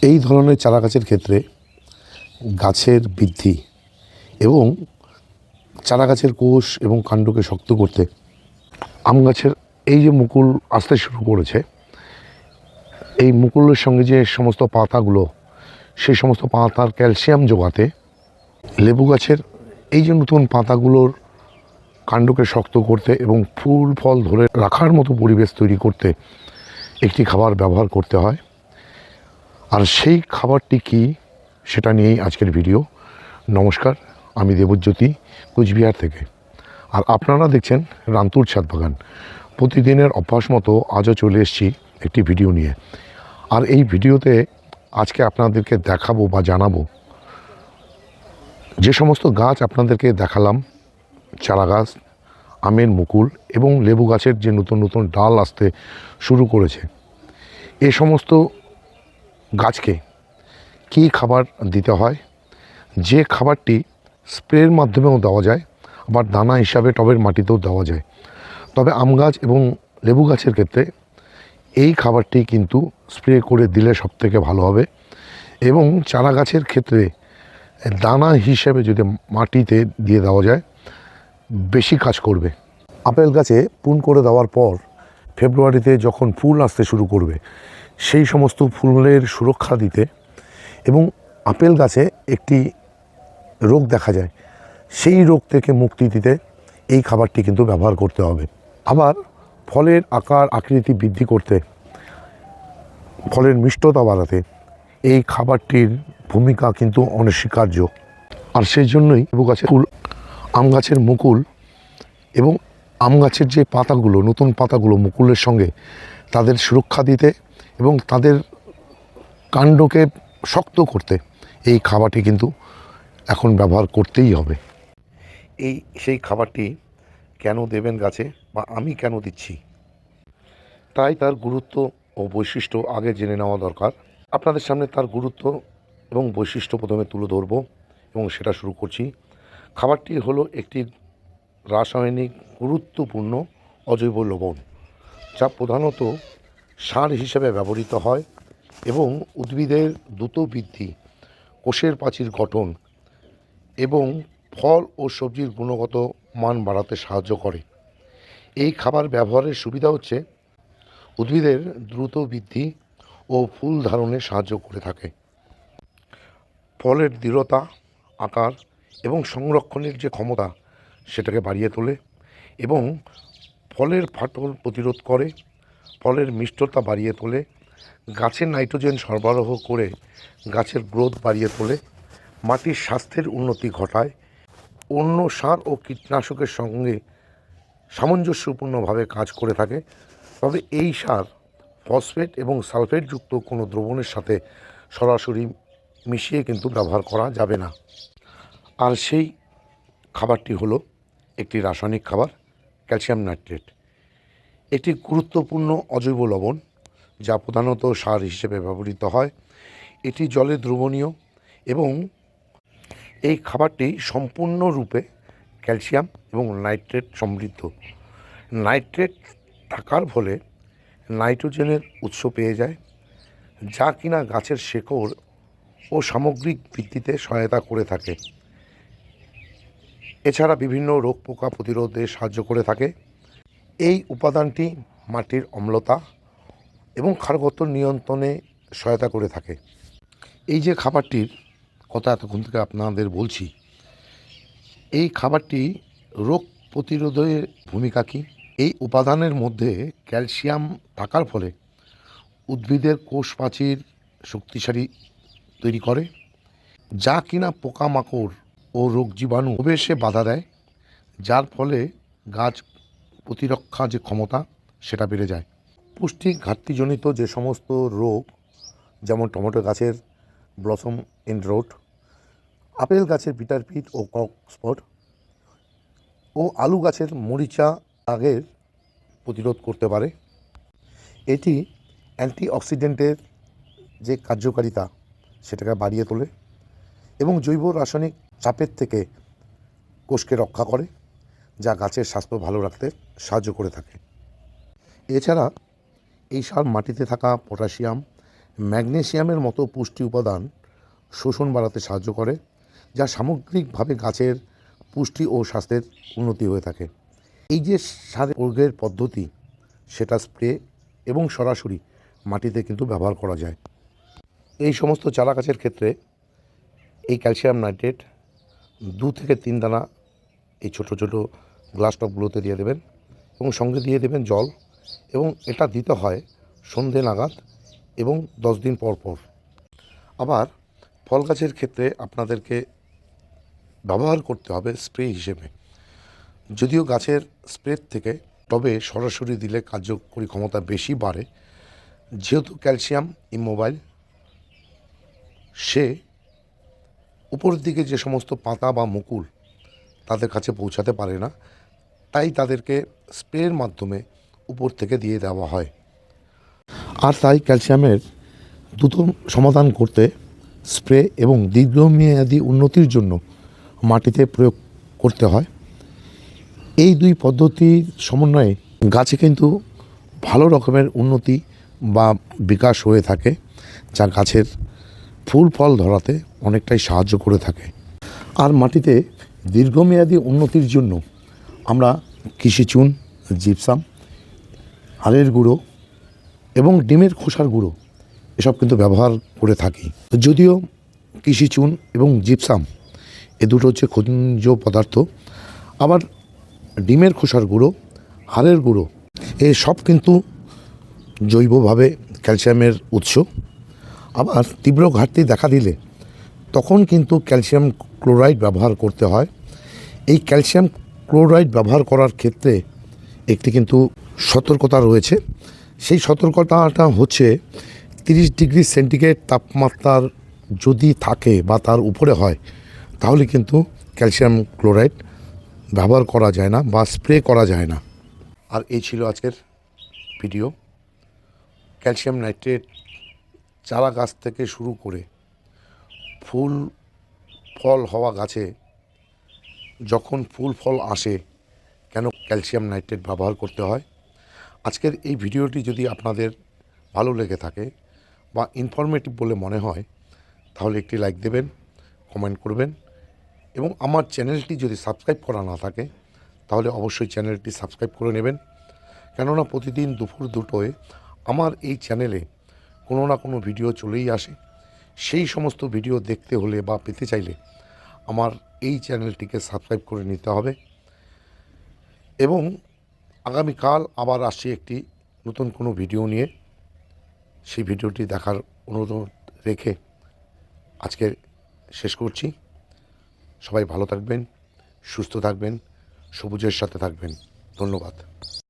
এই ধরনের চারা গাছের ক্ষেত্রে গাছের বৃদ্ধি এবং চারা গাছের কোষ এবং কাণ্ডকে শক্ত করতে আম গাছের এই যে মুকুল আসতে শুরু করেছে, এই মুকুলের সঙ্গে যে সমস্ত পাতাগুলো, সেই সমস্ত পাতার ক্যালসিয়াম যোগাতে লেবু গাছের এই যে নতুন পাতাগুলোর কাণ্ডকে শক্ত করতে এবং ফুল ফল ধরে রাখার মতো পরিবেশ তৈরি করতে একটি খাবার ব্যবহার করতে হয়। আর সেই খাবারটি কি, সেটা নিয়েই আজকের ভিডিও। নমস্কার, আমি দেবজ্যোতি, কুচবিহার থেকে। আর আপনারা দেখছেন রান্তুর ছাদ বাগান। প্রতিদিনের অভ্যাস মতো আজও চলে এসেছি একটি ভিডিও নিয়ে। আর এই ভিডিওতে আজকে আপনাদেরকে দেখাবো বা জানাবো যে সমস্ত গাছ আপনাদেরকে দেখালাম, চারা গাছ, আমের মুকুল এবং লেবু গাছের যে নতুন নতুন ডাল আসতে শুরু করেছে, এ সমস্ত গাছকে কী খাবার দিতে হয়, যে খাবারটি স্প্রের মাধ্যমেও দেওয়া যায়, আবার দানা হিসাবে টবের মাটিতেও দেওয়া যায়। তবে আম গাছ এবং লেবু গাছের ক্ষেত্রে এই খাবারটি কিন্তু স্প্রে করে দিলে সবথেকে ভালো হবে। এবং চারা গাছের ক্ষেত্রে দানা হিসেবে যদি মাটিতে দিয়ে দেওয়া যায়, বেশি কাজ করবে। আপেল গাছে পুন করে দেওয়ার পর ফেব্রুয়ারিতে যখন ফুল আসতে শুরু করবে, সেই সমস্ত ফুলের সুরক্ষা দিতে এবং আপেল গাছে একটি রোগ দেখা যায়, সেই রোগ থেকে মুক্তি দিতে এই খাবারটি কিন্তু ব্যবহার করতে হবে। আবার ফলের আকার আকৃতি বৃদ্ধি করতে, ফলের মিষ্টতা বাড়াতে এই খাবারটির ভূমিকা কিন্তু অনস্বীকার্য। আর সেই জন্যই লেবু গাছের ফুল, আম গাছের মুকুল এবং আম গাছের যে পাতাগুলো, নতুন পাতাগুলো মুকুলের সঙ্গে, তাদের সুরক্ষা দিতে এবং তাদের কাণ্ডকে শক্ত করতে এই খাবারটি কিন্তু এখন ব্যবহার করতেই হবে। সেই খাবারটি কেন দেবেন গাছে, বা আমি কেন দিচ্ছি, তাই তার গুরুত্ব ও বৈশিষ্ট্য আগে জেনে নেওয়া দরকার। আপনাদের সামনে তার গুরুত্ব এবং বৈশিষ্ট্য প্রথমে তুলে ধরব এবং সেটা শুরু করছি। খাবারটি হলো একটি রাসায়নিক গুরুত্বপূর্ণ অজৈব লবণ, যা প্রধানত সার হিসেবে ব্যবহৃত হয় এবং উদ্ভিদের দ্রুত বৃদ্ধি, কোষের প্রাচীর গঠন এবং ফল ও সবজির গুণগত মান বাড়াতে সাহায্য করে। এই খাবার ব্যবহারের সুবিধা হচ্ছে উদ্ভিদের দ্রুত বৃদ্ধি ও ফুল ধারণে সাহায্য করে থাকে, ফলের দৃঢ়তা, আকার এবং সংরক্ষণের যে ক্ষমতা সেটাকে বাড়িয়ে তোলে এবং ফলের ফাটল প্রতিরোধ করে, ফলের মিষ্টতা বাড়িয়ে তোলে, গাছের নাইট্রোজেন সরবরাহ করে গাছের গ্রোথ বাড়িয়ে তোলে, মাটির স্বাস্থ্যের উন্নতি ঘটায়, অন্য সার ও কীটনাশকের সঙ্গে সামঞ্জস্যপূর্ণভাবে কাজ করে থাকে। তবে এই সার ফসফেট এবং সালফেটযুক্ত কোনো দ্রবণের সাথে সরাসরি মিশিয়ে কিন্তু ব্যবহার করা যাবে না। আর সেই খাবারটি হলো একটি রাসায়নিক খাবার, ক্যালসিয়াম নাইট্রেট। একটি গুরুত্বপূর্ণ অজৈব লবণ, যা প্রধানত সার হিসেবে ব্যবহৃত হয়। এটি জলে দ্রবণীয় এবং এই খাবারটি সম্পূর্ণরূপে ক্যালসিয়াম এবং নাইট্রেট সমৃদ্ধ। নাইট্রেট থাকার ফলে নাইট্রোজেনের উৎস পেয়ে যায়, যা কিনা গাছের শেকড় ও সামগ্রিক বৃদ্ধিতে সহায়তা করে থাকে। এছাড়া বিভিন্ন রোগ পোকা প্রতিরোধে সাহায্য করে থাকে। এই উপাদানটি মাটির অম্লতা এবং ক্ষারগত নিয়ন্ত্রণে সহায়তা করে থাকে। এই যে খাবারটির কথা এতক্ষণ থেকে আপনাদের বলছি, এই খাবারটি রোগ প্রতিরোধের ভূমিকা কী? এই উপাদানের মধ্যে ক্যালসিয়াম থাকার ফলে উদ্ভিদের কোষ প্রাচীর শক্তিশালী তৈরি করে, যা কিনা পোকামাকড় ও রোগ জীবাণু প্রবেশে বাধা দেয়, যার ফলে গাছ প্রতিরক্ষা যে ক্ষমতা সেটা বেড়ে যায়। পুষ্টি ঘাটতিজনিত যে সমস্ত রোগ, যেমন টমেটো গাছের ব্লসম এন্ড রট, আপেল গাছের বিটার পিট ও কক স্পট ও আলু গাছের মরিচা দাগের প্রতিরোধ করতে পারে। এটি অ্যান্টিঅক্সিডেন্টের যে কার্যকারিতা সেটাকে বাড়িয়ে তোলে এবং জৈব রাসায়নিক চাপের থেকে কোষকে রক্ষা করে, যা গাছের স্বাস্থ্য ভালো রাখতে সাহায্য করে থাকে। এছাড়া এই সার মাটিতে থাকা পটাশিয়াম, ম্যাগনেসিয়ামের মতো পুষ্টি উপাদান শোষণ বাড়াতে সাহায্য করে, যা সামগ্রিকভাবে গাছের পুষ্টি ও স্বাস্থ্যের উন্নতি হয়ে থাকে। এই যে সার প্রয়োগের পদ্ধতি, সেটা স্প্রে এবং সরাসরি মাটিতে কিন্তু ব্যবহার করা যায়। এই সমস্ত চারা গাছের ক্ষেত্রে এই ক্যালসিয়াম নাইট্রেট 2 থেকে 3 দানা এই ছোট ছোট গ্লাস টবগুলোতে দিয়ে দেবেন এবং সঙ্গে দিয়ে দেবেন জল, এবং এটা দিতে হয় সন্ধে নাগাদ এবং 10 দিন পর পর। আবার ফল গাছের ক্ষেত্রে আপনাদেরকে ব্যবহার করতে হবে স্প্রে হিসেবে। যদিও গাছের স্প্রে থেকে টবে সরাসরি দিলে কার্যকরী ক্ষমতা বেশি বাড়ে, যেহেতু ক্যালসিয়াম ইমোবাইল, সে উপরের দিকে যে সমস্ত পাতা বা মুকুল তাদের কাছে পৌঁছাতে পারে না, তাই তাদেরকে স্প্রের মাধ্যমে উপর থেকে দিয়ে দেওয়া হয়। আর তাই ক্যালসিয়ামের দ্রুত সমাধান করতে স্প্রে এবং দীর্ঘমেয়াদী উন্নতির জন্য মাটিতে প্রয়োগ করতে হয়। এই দুই পদ্ধতির সমন্বয়ে গাছে কিন্তু ভালো রকমের উন্নতি বা বিকাশ হয়ে থাকে, যা গাছের ফুল ফল ধরাতে অনেকটাই সাহায্য করে থাকে। আর মাটিতে দীর্ঘমেয়াদী উন্নতির জন্য আমরা কৃষি চুন, জিপসাম, হাড়ের গুঁড়ো এবং ডিমের খোসার গুঁড়ো এসব কিন্তু ব্যবহার করে থাকি। যদিও কৃষি চুন এবং জিপসাম এ দুটো হচ্ছে খনিজ পদার্থ, আবার ডিমের খোসার গুঁড়ো, হাড়ের গুঁড়ো সব কিন্তু জৈবভাবে ক্যালসিয়ামের উৎস। আবার তীব্র ঘাটতি দেখা দিলে তখন কিন্তু ক্যালসিয়াম ক্লোরাইড ব্যবহার করতে হয়। এই ক্যালসিয়াম ক্লোরাইড ব্যবহার করার ক্ষেত্রে একটি কিন্তু সতর্কতা রয়েছে। সেই সতর্কতাটা হচ্ছে 30 ডিগ্রি সেন্টিগ্রেড তাপমাত্রার যদি থাকে বা তার উপরে হয়, তাহলে কিন্তু ক্যালসিয়াম ক্লোরাইড ব্যবহার করা যায় না বা স্প্রে করা যায় না। আর এই ছিল আজকের ভিডিও। ক্যালসিয়াম নাইট্রেট চারা গাছ থেকে শুরু করে ফুল ফল হওয়া গাছে যখন ফুল ফল আসে, কেন ক্যালসিয়াম নাইট্রেট ব্যবহার করতে হয়। আজকের এই ভিডিওটি যদি আপনাদের ভালো লেগে থাকে বা ইনফরমেটিভ বলে মনে হয়, তাহলে একটি লাইক দেবেন, কমেন্ট করবেন, এবং আমার চ্যানেলটি যদি সাবস্ক্রাইব করা না থাকে তাহলে অবশ্যই চ্যানেলটি সাবস্ক্রাইব করে নেবেন। কেননা প্রতিদিন দুপুর 2টোয় আমার এই চ্যানেলে কোনো না কোনো ভিডিও চলেই আসে। সেই সমস্ত ভিডিও দেখতে হলে বা পেতে চাইলে আমার এই চ্যানেলটিকে সাবস্ক্রাইব করে নিতে হবে। এবং আগামীকাল আবার আসছি একটি নতুন কোনো ভিডিও নিয়ে। সেই ভিডিওটি দেখার অনুরোধ রেখে আজকে শেষ করছি। সবাই ভালো থাকবেন, সুস্থ থাকবেন, সবুজের সাথে থাকবেন। ধন্যবাদ।